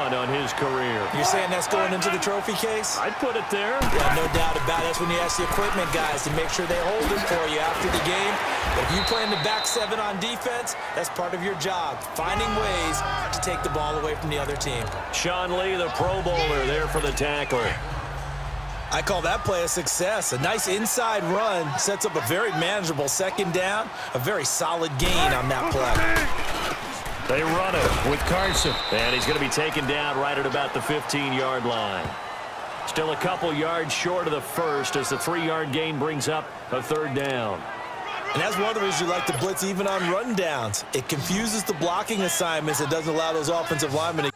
run on his career. You're saying that's going into the trophy case? I'd put it there. Yeah, no doubt about it. That's when you ask the equipment guys to make sure they hold it for you after the game. If you play in the back seven on defense, that's part of your job, finding ways to take the ball away from the other team. Sean Lee, the Pro Bowler, there for the tackle. I call that play a success. A nice inside run sets up a very manageable second down, a very solid gain on that play. They run it with Carson, and he's going to be taken down right at about the 15-yard line. Still a couple yards short of the first as the 3-yard gain brings up a third down. And that's one of the reasons you like to blitz even on rundowns. It confuses the blocking assignments. It doesn't allow those offensive linemen to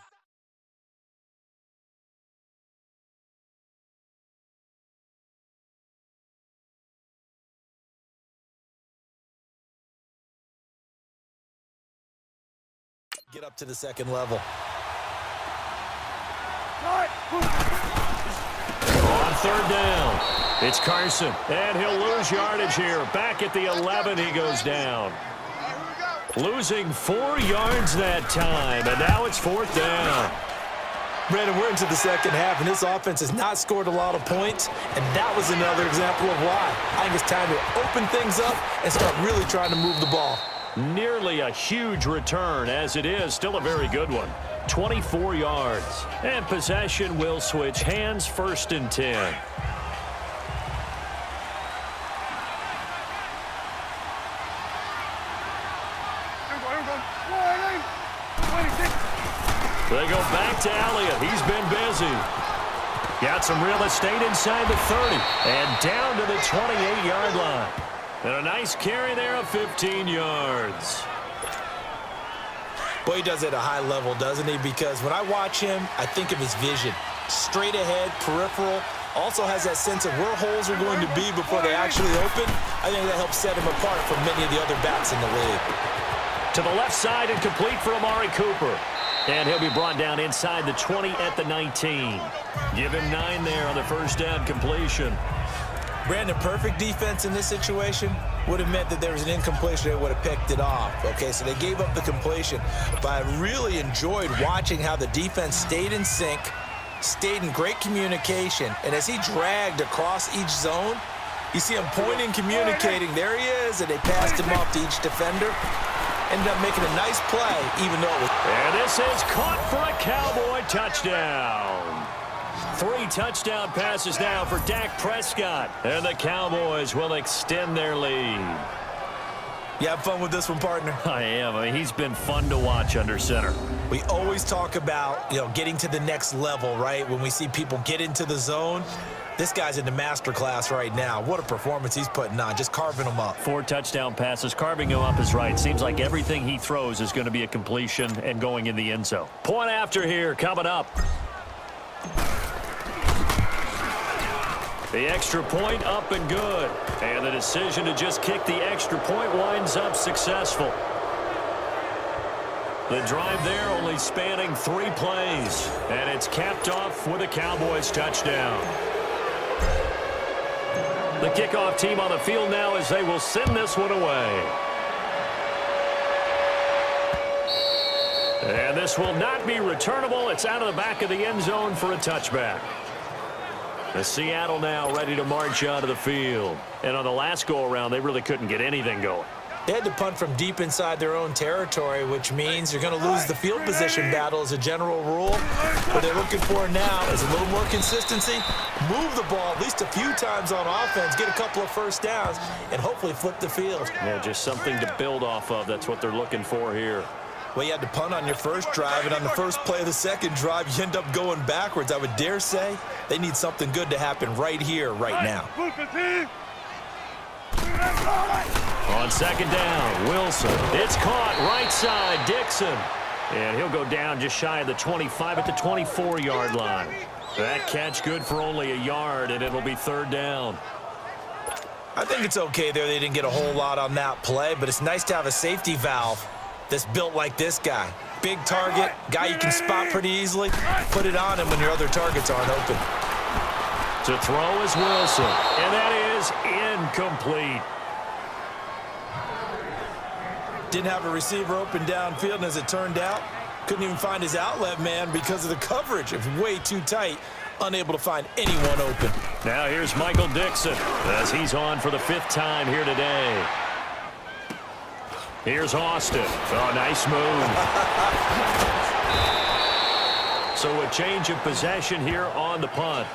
get up to the second level. On third down, it's Carson, and he'll lose yardage here. Back at the 11, he goes down. Losing 4 yards that time, and now it's fourth down. Brandon, we're into the second half, and this offense has not scored a lot of points, and that was another example of why. I think it's time to open things up and start really trying to move the ball. Nearly a huge return, as it is still a very good one. 24 yards. And possession will switch hands, first and 10. They go back to Elliott. He's been busy. Got some real estate inside the 30 and down to the 28-yard line. And a nice carry there of 15 yards. Boy, he does it at a high level, doesn't he? Because when I watch him, I think of his vision. Straight ahead, peripheral. Also has that sense of where holes are going to be before they actually open. I think that helps set him apart from many of the other backs in the league. To the left side and complete for Amari Cooper. And he'll be brought down inside the 20 at the 19. Give him 9 there on the first down completion. Brandon, perfect defense in this situation would have meant that there was an incompletion. They would have picked it off. Okay, so they gave up the completion. But I really enjoyed watching how the defense stayed in sync, stayed in great communication. And as he dragged across each zone, you see him pointing, communicating. There he is, and they passed him off to each defender. Ended up making a nice play, even though it was... And this is caught for a Cowboy touchdown. 3 touchdown passes now for Dak Prescott. And the Cowboys will extend their lead. You have fun with this one, partner? I am. I mean, he's been fun to watch under center. We always talk about, getting to the next level, right? When we see people get into the zone. This guy's in the master class right now. What a performance he's putting on, just carving them up. 4 touchdown passes. Carving him up is right. Seems like everything he throws is going to be a completion and going in the end zone. Point after here coming up. The extra point up and good. And the decision to just kick the extra point winds up successful. The drive there only spanning 3 plays. And it's capped off with a Cowboys touchdown. The kickoff team on the field now as they will send this one away. And this will not be returnable. It's out of the back of the end zone for a touchback. The Seattle now ready to march onto the field. And on the last go-around, they really couldn't get anything going. They had to punt from deep inside their own territory, which means you're going to lose the field position battle as a general rule. What they're looking for now is a little more consistency, move the ball at least a few times on offense, get a couple of first downs, and hopefully flip the field. Yeah, just something to build off of. That's what they're looking for here. Well, you had to punt on your first drive, and on the first play of the second drive, you end up going backwards. I would dare say they need something good to happen right here, right now. On second down, Wilson. It's caught right side, Dixon. And he'll go down just shy of the 25 at the 24-yard line. That catch good for only a yard, and it'll be third down. I think it's okay there. They didn't get a whole lot on that play, but it's nice to have a safety valve that's built like this guy. Big target, guy you can spot pretty easily. Put it on him when your other targets aren't open. To throw is Wilson, and that is incomplete. Didn't have a receiver open downfield, and as it turned out, Couldn't even find his outlet man because of the coverage. It's way too tight. Unable to find anyone open. Now here's Michael Dixon as he's on for the 5th time here today. Here's Austin. Oh, nice move. So a change of possession here on the punt.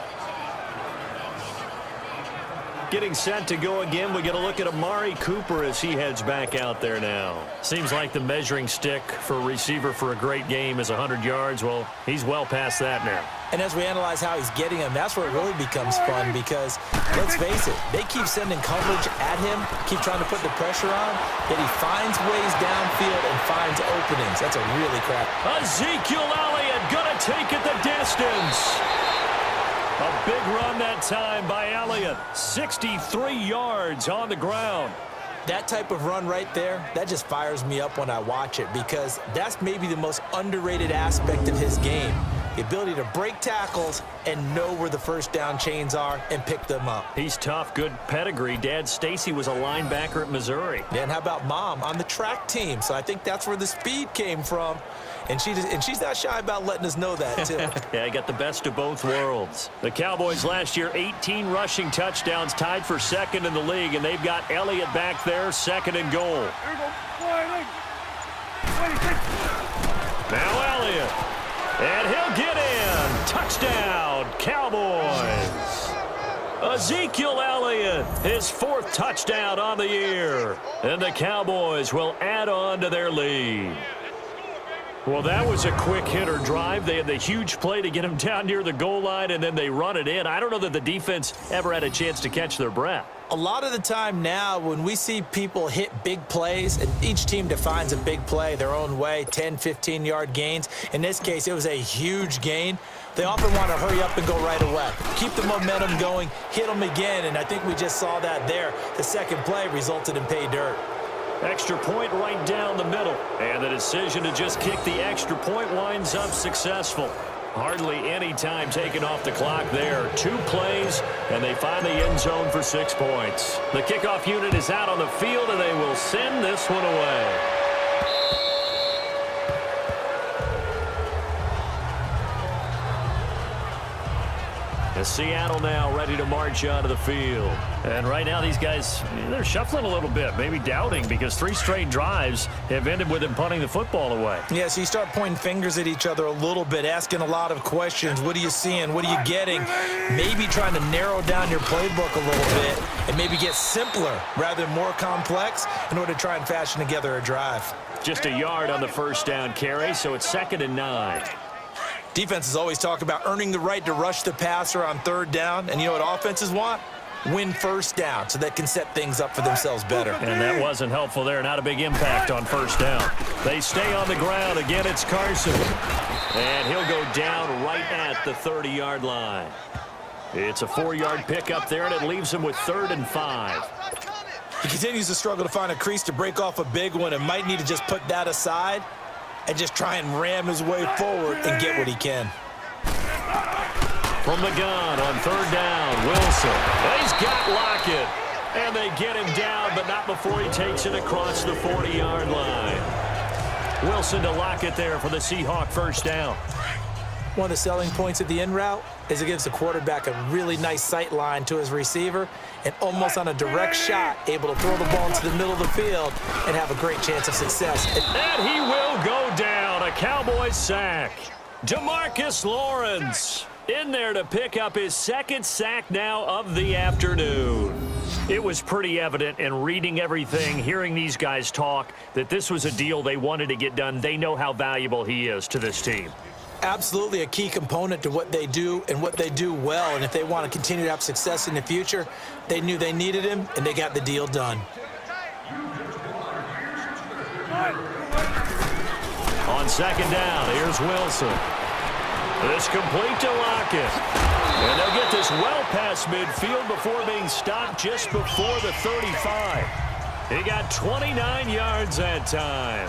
Getting set to go again, we get a look at Amari Cooper as he heads back out there now. Seems like the measuring stick for a receiver for a great game is 100 yards. Well, he's well past that now. And as we analyze how he's getting them, that's where it really becomes fun because, let's face it, they keep sending coverage at him, keep trying to put the pressure on, yet he finds ways downfield and finds openings. That's a really crap. Ezekiel Elliott gonna take it the distance. A big run that time by Elliott. 63 yards on the ground. That type of run right there, that just fires me up when I watch it because that's maybe the most underrated aspect of his game. The ability to break tackles and know where the first down chains are and pick them up. He's tough, good pedigree. Dad Stacy was a linebacker at Missouri. And how about Mom on the track team? So I think that's where the speed came from. And she's not shy about letting us know that, too. Yeah, I got the best of both worlds. The Cowboys last year, 18 rushing touchdowns, tied for 2nd in the league, and they've got Elliott back there, 2nd and goal. Now Elliott. And he'll get in. Touchdown, Cowboys. Ezekiel Elliott, his 4th touchdown on the year. And the Cowboys will add on to their lead. Well, that was a quick hitter drive. They had the huge play to get him down near the goal line, and then they run it in. I don't know that the defense ever had a chance to catch their breath. A lot of the time now when we see people hit big plays, and each team defines a big play their own way, 10, 15-yard gains. In this case, it was a huge gain. They often want to hurry up and go right away. Keep the momentum going, hit them again, and I think we just saw that there. The second play resulted in pay dirt. Extra point right down the middle. And the decision to just kick the extra point winds up successful. Hardly any time taken off the clock there. 2 plays, and they find the end zone for 6 points. The kickoff unit is out on the field, and they will send this one away. As Seattle now ready to march onto the field. And right now these guys, they're shuffling a little bit, maybe doubting because 3 straight drives have ended with them punting the football away. Yeah, so you start pointing fingers at each other a little bit, asking a lot of questions. What are you seeing? What are you getting? Maybe trying to narrow down your playbook a little bit and maybe get simpler rather than more complex in order to try and fashion together a drive. Just a yard on the first down carry, so it's 2nd and 9. Defenses always talk about earning the right to rush the passer on 3rd down. And you know what offenses want? Win first down so they can set things up for themselves better. And that wasn't helpful there. Not a big impact on first down. They stay on the ground. Again, it's Carson. And he'll go down right at the 30-yard line. It's a 4-yard pickup there, and it leaves him with 3rd and 5. He continues to struggle to find a crease to break off a big one and might need to just put that aside and just try and ram his way forward and get what he can. From the gun on 3rd down, Wilson. He's got Lockett. And they get him down, but not before he takes it across the 40-yard line. Wilson to Lockett there for the Seahawk first down. One of the selling points of the in route is it gives the quarterback a really nice sight line to his receiver and almost on a direct shot able to throw the ball into the middle of the field and have a great chance of success. And he will go down. A Cowboys sack. DeMarcus Lawrence in there to pick up his 2nd sack now of the afternoon. It was pretty evident in reading everything, hearing these guys talk, that this was a deal they wanted to get done. They know how valuable he is to this team. Absolutely a key component to what they do and what they do well. And if they want to continue to have success in the future, they knew they needed him, and they got the deal done. On 2nd down, here's Wilson. This complete to Lockett. And they'll get this well past midfield before being stopped just before the 35. He got 29 yards that time.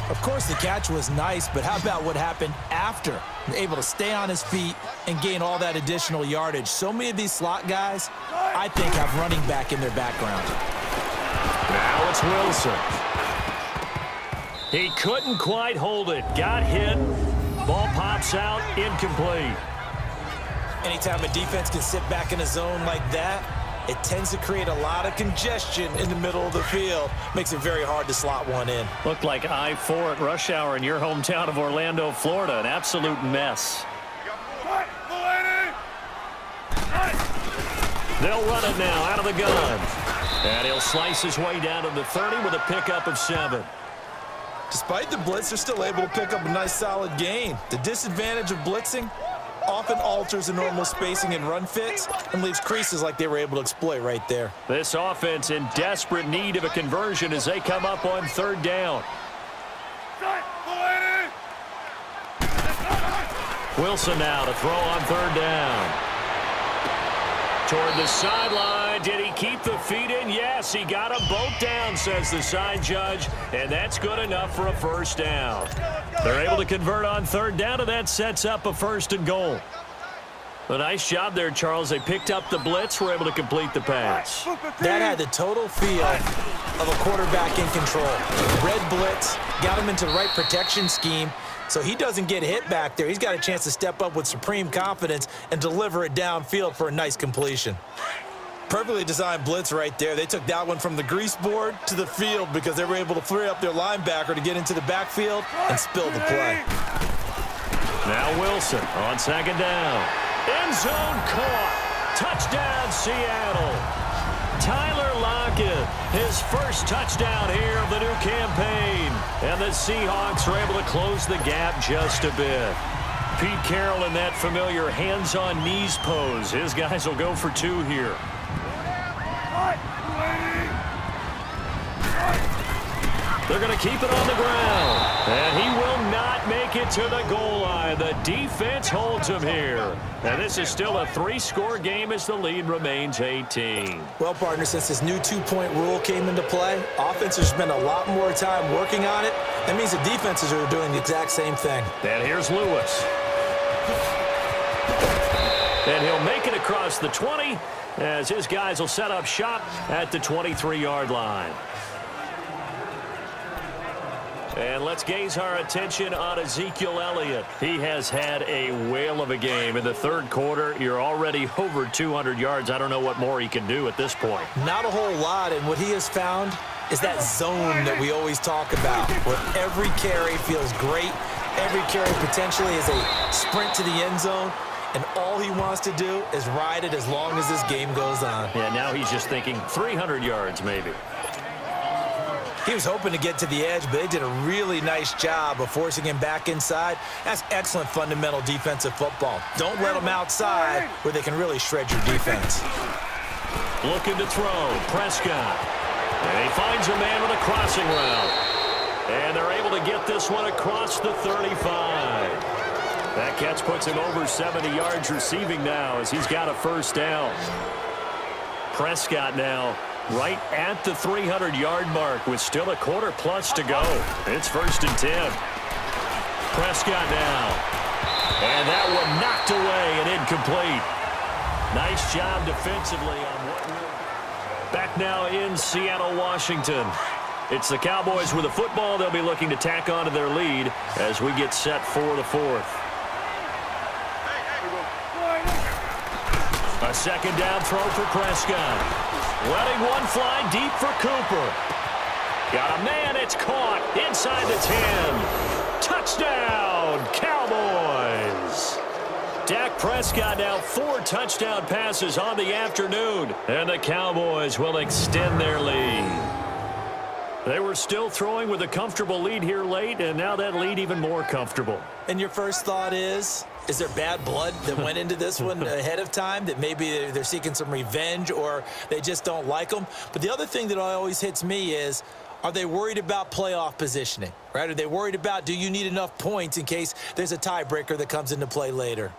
Of course, the catch was nice, but how about what happened after? Able to stay on his feet and gain all that additional yardage. So many of these slot guys, I think, have running back in their background. Now it's Wilson. He couldn't quite hold it. Got hit. Ball pops out. Incomplete. Anytime a defense can sit back in a zone like that, it tends to create a lot of congestion in the middle of the field. Makes it very hard to slot one in. Looked like I-4 at rush hour in your hometown of Orlando, Florida. An absolute mess. They'll run it now out of the gun. And he'll slice his way down to the 30 with a pickup of 7. Despite the blitz, they're still able to pick up a nice solid gain. The disadvantage of blitzing often alters the normal spacing and run fits and leaves creases like they were able to exploit right there. This offense in desperate need of a conversion as they come up on 3rd down. Wilson now to throw on 3rd down. Toward the sideline. Did he keep the feet in? Yes, he got them both down, says the side judge, and that's good enough for a 1st down. They're able to convert on 3rd down, and that sets up a 1st and goal. A nice job there, Charles. They picked up the blitz, were able to complete the pass. That had the total feel of a quarterback in control. Red blitz, got him into the right protection scheme, so he doesn't get hit back there. He's got a chance to step up with supreme confidence and deliver it downfield for a nice completion. Perfectly designed blitz right there. They took that one from the grease board to the field because they were able to free up their linebacker to get into the backfield and spill the play. Now Wilson on 2nd down. End zone caught. Touchdown, Seattle. Tyler Lockett, his first touchdown here of the new campaign. And the Seahawks are able to close the gap just a bit. Pete Carroll in that familiar hands-on knees pose. His guys will go for 2 here. They're going to keep it on the ground. And he will not make it to the goal line. The defense holds him here. And this is still a 3-score game as the lead remains 18. Well, partner, since this new 2-point rule came into play, offenses spend a lot more time working on it. That means the defenses are doing the exact same thing. And here's Lewis. And he'll make it across the 20 as his guys will set up shop at the 23-yard line. And let's gaze our attention on Ezekiel Elliott. He has had a whale of a game. In the 3rd quarter, you're already over 200 yards. I don't know what more he can do at this point. Not a whole lot, and what he has found is that zone that we always talk about, where every carry feels great. Every carry potentially is a sprint to the end zone, and all he wants to do is ride it as long as this game goes on. Yeah, now he's just thinking 300 yards maybe. He was hoping to get to the edge, but they did a really nice job of forcing him back inside. That's excellent fundamental defensive football. Don't let them outside where they can really shred your defense. Looking to throw, Prescott. And he finds a man with a crossing route. And they're able to get this one across the 35. That catch puts him over 70 yards receiving now as he's got a 1st down. Prescott now right at the 300-yard mark with still a quarter plus to go. It's 1st and 10. Prescott now. And that one knocked away and incomplete. Nice job defensively on what. Back now in Seattle, Washington. It's the Cowboys with the football. They'll be looking to tack on to their lead as we get set for the 4th. A 2nd down throw for Prescott. Letting one fly deep for Cooper. Got a man, it's caught inside the 10. Touchdown, Cowboys. Dak Prescott now 4 touchdown passes on the afternoon. And the Cowboys will extend their lead. They were still throwing with a comfortable lead here late, and now that lead even more comfortable. And your first thought is there bad blood that went into this one ahead of time, that maybe they're seeking some revenge or they just don't like them? But the other thing that always hits me is, are they worried about playoff positioning, right? Are they worried about, do you need enough points in case there's a tiebreaker that comes into play later?